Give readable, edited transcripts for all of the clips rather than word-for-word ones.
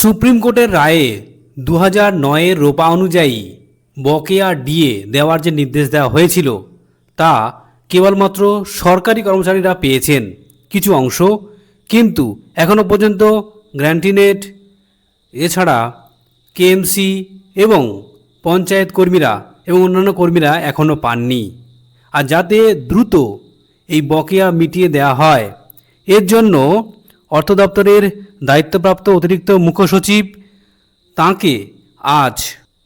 Supreme কোর্টের রায়ে 2009-এর রোপা অনুযায়ী বকেয়া ডিএ দেওয়ার যে নির্দেশ দেওয়া হয়েছিল তা কেবলমাত্র সরকারি কর্মচারীরা পেয়েছেন কিছু অংশ, কিন্তু এখনও পর্যন্ত গ্র্যান্টিনেট এছাড়া কেএমসি এবং পঞ্চায়েত কর্মীরা এবং অন্যান্য কর্মীরা এখনও পাননি। আর যাতে দ্রুত এই বকেয়া মিটিয়ে দেওয়া হয়, এর জন্য অর্থ দপ্তরের দায়িত্বপ্রাপ্ত অতিরিক্ত মুখ্য সচিব তাঁকে আজ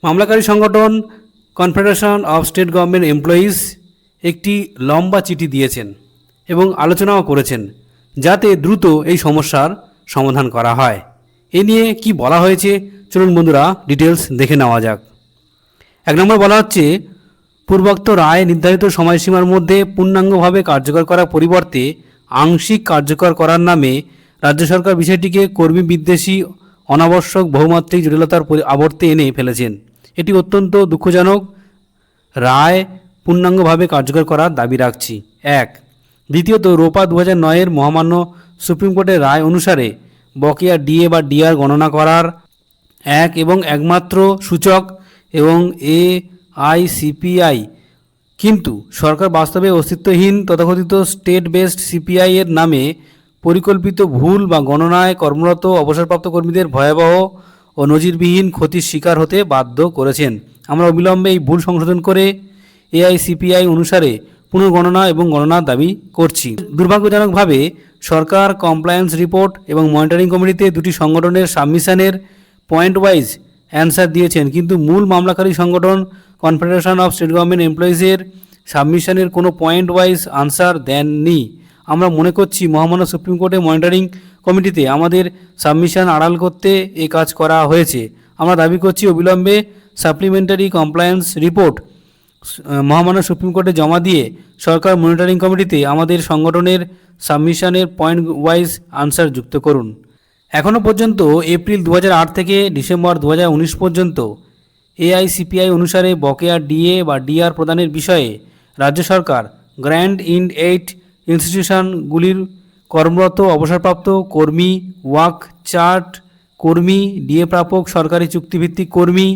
মামলাকারী সংগঠন confederation of state government employees একটি লম্বা চিঠি দিয়েছেন এবং আলোচনাও করেছেন যাতে দ্রুত এই সমস্যার সমাধান করা হয়। এ নিয়ে কি বলা হয়েছে চলুন বন্ধুরা ডিটেলস দেখে নেওয়া যাক। 1 নম্বর বলা হচ্ছে, পূর্বোক্ত রায় নির্ধারিত সময়সীমার মধ্যে পূর্ণাঙ্গভাবে কার্যকর করার পরিবর্তে আংশিক কার্যকর করার নামে রাজ্য সরকার বিষয়টিকে কর্মী বিদ্বেষী অনাবশ্যক বহুমাত্রিক জটিলতার আবর্তে এনে ফেলেছেন। এটি অত্যন্ত দুঃখজনক। রায় পূর্ণাঙ্গভাবে কার্যকর করার দাবি রাখছি। 1। দ্বিতীয়ত, রোপা 2009-এর মহামান্য সুপ্রিম কোর্টের রায় অনুসারে বকেয়া ডিএ বা ডিআর গণনা করার এক এবং একমাত্র সূচক এবং এআইসিপিআই, কিন্তু সরকার বাস্তবে অস্তিত্বহীন তথাকথিত স্টেট বেসড সিপিআই এর নামে পরিকল্পিত ভুল বা গণনায় কর্মরত অবসরপ্রাপ্ত কর্মীদের ভয়াবহ ও নজিরবিহীন ক্ষতির শিকার হতে বাধ্য করেছেন। আমরা অবিলম্বে এই ভুল সংশোধন করে এআইসিপিআই অনুসারে পুনর্গণনা এবং গণনার দাবি করছি। দুর্ভাগ্যজনকভাবে সরকার কমপ্লায়েন্স রিপোর্ট এবং মনিটরিং কমিটিতে দুটি সংগঠনের সাবমিশনের পয়েন্ট ওয়াইজ অ্যান্সার দিয়েছেন, কিন্তু মূল মামলাকারী সংগঠন কনফেডারেশন অফ স্টেট গভর্নমেন্ট এমপ্লয়িজের সাবমিশনের কোনো পয়েন্ট ওয়াইজ আনসার দেননি। আমরা মনে করছি মহামান্য সুপ্রিম কোর্টের মনিটরিং কমিটিতে আমাদের সাবমিশন আড়াল করতে এই কাজ করা হয়েছে। আমরা দাবি করছি অবিলম্বে সাপ্লিমেন্টারি কমপ্লায়েন্স রিপোর্ট মহামান্য সুপ্রিম কোর্টে জমা দিয়ে সরকার মনিটরিং কমিটিতে আমাদের সংগঠনের সাবমিশনের পয়েন্ট ওয়াইজ আনসার যুক্ত করুন। এখনও পর্যন্ত এপ্রিল 2008 থেকে ডিসেম্বর 2019 পর্যন্ত এআইসিপিআই অনুসারে বকেয়া ডিএ বা ডিআর প্রদানের বিষয়ে রাজ্য সরকার গ্র্যান্ড ইন এইড ইনস্টিটিউশনগুলির কর্মরত অবসরপ্রাপ্ত কর্মী, ওয়ার্ক চার্ট কর্মী, ডিএ প্রাপক সরকারি চুক্তিভিত্তিক কর্মী,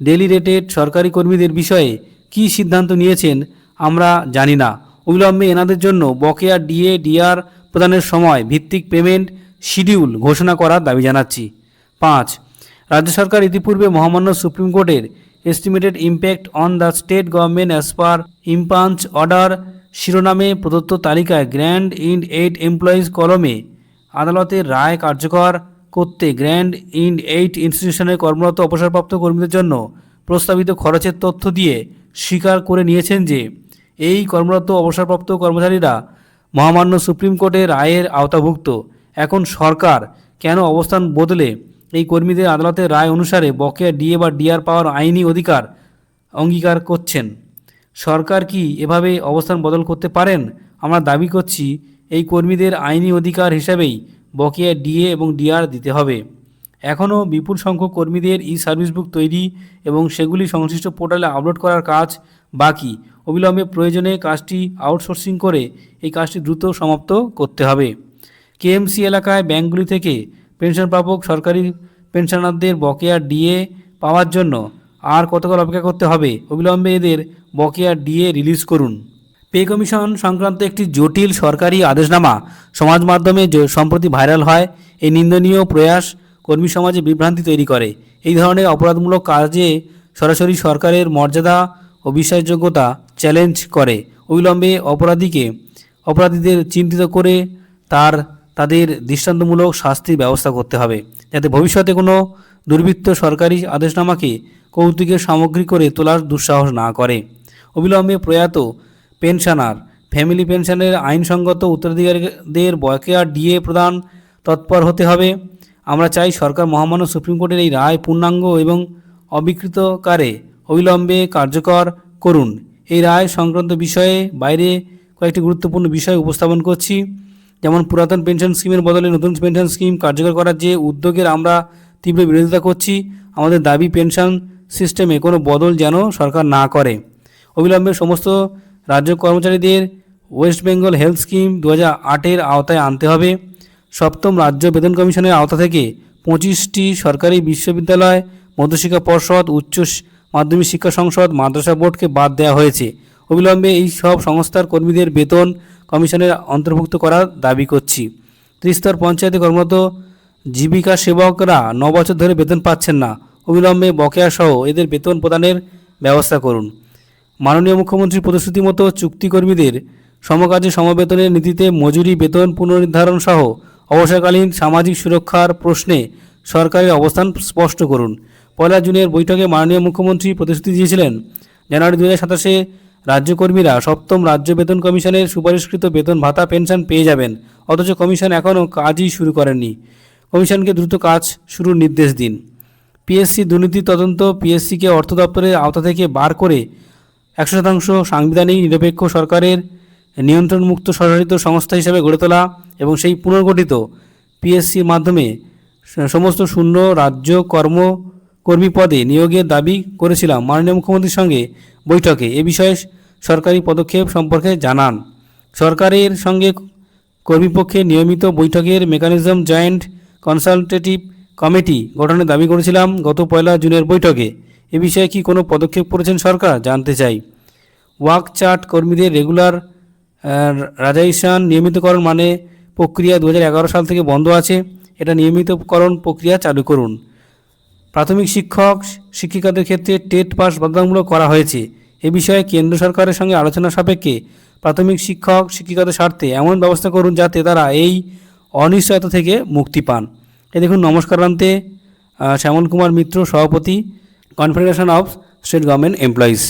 ডেলি রেটেড সরকারি কর্মীদের বিষয়ে কী সিদ্ধান্ত নিয়েছেন আমরা জানি না। অবিলম্বে এনাদের জন্য বকেয়া ডিএ ডিআর প্রদানের সময় ভিত্তিক পেমেন্ট শিডিউল ঘোষণা করার দাবি জানাচ্ছি। 5. রাজ্য সরকার ইতিপূর্বে মহামান্য সুপ্রিম কোর্টের estimated impact on the state government as per impugned order শিরোনামে প্রদত্ত তালিকায় গ্র্যান্ড ইন্ড এইড এমপ্লয়িজ কলমে আদালতের রায় কার্যকর করতে গ্র্যান্ড ইন্ড এইড ইনস্টিটিউশনের কর্মরত অবসরপ্রাপ্ত কর্মীদের জন্য প্রস্তাবিত খরচের তথ্য দিয়ে স্বীকার করে নিয়েছেন যে এই কর্মরত অবসরপ্রাপ্ত কর্মচারীরা মহামান্য সুপ্রিম কোর্টের রায়ের আওতাভুক্ত। এখন সরকার কেন অবস্থান বদলে এই কর্মীদের আদালতের রায় অনুসারে বকেয়া ডিএ বা ডিআর পাওয়ার আইনি অধিকার অঙ্গীকার করছেন? সরকার কি এভাবে অবস্থান বদল করতে পারেন? আমরা দাবি করছি এই কর্মীদের আইনি অধিকার হিসাবেই বকেয়া ডিএ এবং ডিআর দিতে হবে। এখনও বিপুল সংখ্যক কর্মীদের সার্ভিস বুক তৈরি এবং সেগুলি সংশ্লিষ্ট পোর্টালে আপলোড করার কাজ বাকি। অবিলম্বে প্রয়োজনে কাজটি আউটসোর্সিং করে এই কাজটি দ্রুত সমাপ্ত করতে হবে। কেএমসি এলাকায় ব্যাংকগুলি থেকে পেনশন প্রাপক সরকারি পেনশনারদের বকেয়া ডিএ পাওয়ার জন্য আর কতকাল অপেক্ষা করতে হবে? অবিলম্বে এদের বকেয়া ডিএ রিলিজ করুন। পে কমিশন সংক্রান্ত একটি জটিল সরকারি আদেশনামা সমাজ মাধ্যমে সম্প্রতি ভাইরাল হয়। এই নিন্দনীয় প্রয়াস কর্মী সমাজে বিভ্রান্তি তৈরি করে। এই ধরনের অপরাধমূলক কাজে সরাসরি সরকারের মর্যাদা ও বিশ্বাসযোগ্যতা চ্যালেঞ্জ করে। অবিলম্বে অপরাধীদের চিহ্নিত করে তাদের দৃষ্টান্তমূলক শাস্তির ব্যবস্থা করতে হবে, যাতে ভবিষ্যতে কোনো দুর্বৃত্ত সরকারি আদেশনামাকে কৌতুকের সামগ্রী করে তোলার দুঃসাহস না করে। অবিলম্বে প্রয়াত পেনশনার ফ্যামিলি পেনশনের আইনসঙ্গত উত্তরাধিকারীদের বকেয়া ডিএ প্রদান তৎপর হতে হবে। আমরা চাই সরকার মহামান্য সুপ্রিম কোর্টের এই রায় পূর্ণাঙ্গ এবং অবিকৃতকারে অবিলম্বে কার্যকর করুন। এই রায় সংক্রান্ত বিষয়ে বাইরে কয়েকটি গুরুত্বপূর্ণ বিষয় উপস্থাপন করছি, যেমন পুরাতন পেনশন স্কিমের বদলে নতুন পেনশন স্কিম কার্যকর করার যে উদ্যোগের আমরা তীব্র বিরোধিতা করছি। আমাদের দাবি পেনশন সিস্টেমে কোনো বদল যেন সরকার না করে। অবিলম্বে সমস্ত রাজ্য কর্মচারীদের ওয়েস্ট বেঙ্গল হেলথ স্কিম 2008-এর আওতায় আনতে হবে। সপ্তম রাজ্য বেতন কমিশনের আওতা থেকে 25টি সরকারি বিশ্ববিদ্যালয়, মধ্যশিক্ষা পর্ষদ, মাধ্যমিক শিক্ষা সংসদ, মাদ্রাসা বোর্ডকে বাদ দেওয়া হয়েছে। অবিলম্বে এই সব সংস্থার কর্মীদের বেতন কমিশনের অন্তর্ভুক্ত করার দাবি করছি। ত্রিস্তর পঞ্চায়েতে কর্মরত জীবিকা সেবকরা 9 বছর ধরে বেতন পাচ্ছেন না। অবিলম্বে বকেয়া সহ এদের বেতন প্রদানের ব্যবস্থা করুন। মাননীয় মুখ্যমন্ত্রীর প্রতিশ্রুতি মতো চুক্তিকর্মীদের সমকাজে সমবেতনের নীতিতে মজুরি, বেতন পুনর্নির্ধারণ সহ অবসরকালীন সামাজিক সুরক্ষার প্রশ্নে সরকারের অবস্থান স্পষ্ট করুন। 1 জুনের বৈঠকে মাননীয় মুখ্যমন্ত্রী প্রতিশ্রুতি দিয়েছিলেন, জানুয়ারি 2027-এ রাজ্যকর্মীরা 7ম রাজ্য বেতন কমিশনের সুপারিশকৃত বেতন ভাতা পেনশন পেয়ে যাবেন। অথচ কমিশন এখনও কাজই শুরু করেনি। কমিশনকে দ্রুত কাজ শুরুর নির্দেশ দিন। পিএসসি দুর্নীতি তদন্ত, পিএসসিকে অর্থ দপ্তরের আওতা থেকে বার করে 100% সাংবিধানিক নিরপেক্ষ সরকারের নিয়ন্ত্রণমুক্ত স্বশাসিত সংস্থা হিসেবে গড়ে তোলা এবং সেই পুনর্গঠিত পিএসসির মাধ্যমে সমস্ত শূন্য রাজ্য কর্মী পদে নিয়োগের দাবি করেছিলাম মাননীয় মুখ্যমন্ত্রীর সঙ্গে বৈঠকে। এ বিষয়ে সরকারি পদক্ষেপ সম্পর্কে জানান। সরকারের সঙ্গে কর্মীপক্ষে নিয়মিত বৈঠকের মেকানিজম জয়েন্ট কনসালটেটিভ কমিটি গঠনের দাবি করেছিলাম গত 1 জুনের বৈঠকে। এ বিষয়ে কি কোনো পদক্ষেপ করেছেন সরকার, জানতে চাই। ওয়ার্ক চার্ট কর্মীদের রেগুলার রাজাইশন নিয়মিতকরণ প্রক্রিয়া 2011 সাল থেকে বন্ধ আছে। এটা নিয়মিতকরণ প্রক্রিয়া চালু করুন। প্রাথমিক শিক্ষিকাদের ক্ষেত্রে টেট পাস বাধ্যতামূলক করা হয়েছে। এ বিষয়ে কেন্দ্র সরকারের সঙ্গে আলোচনা সাপেক্ষে প্রাথমিক শিক্ষিকাদের স্বার্থে এমন ব্যবস্থা করুন যাতে তারা এই অনিশ্চয়তা থেকে মুক্তি পান। দেখুন, নমস্কারান্তে শ্যামল কুমার মিত্র, সভাপতি, confederation of state government employees.